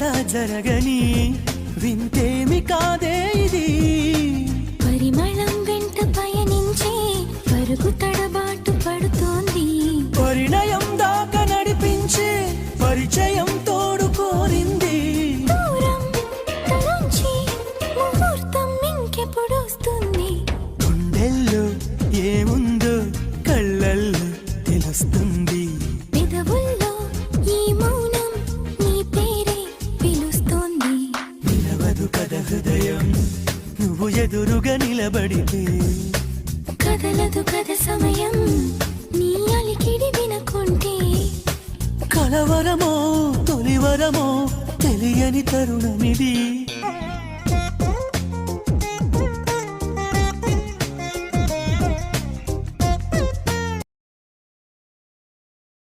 ఎక్కడా జరగని వింతేమి కాదే ఇది పరిమళం వెంట పయనించే పరుగు తడబాటు పడుతోంది పరిణయం దాకా నడిపించే పరిచయం తోడు కోరింది దూరం తలంచి ముహూర్తం ఇంకెప్పుడొస్తుంది గుండెల్లో ఏముందో కళ్ళల్లో తెలుస్తుంది పెదవుల్లో ఈ మౌనం నీ పేరే పిలుస్తోంది నిలవదు కథ హృదయం నువ్వు ఎదురుగా నిలబడితే కదలదు కథ సమయం నీ అలికిడి వినకుంటే కలవరమో తొలివరమో తెలియని తరుణమిది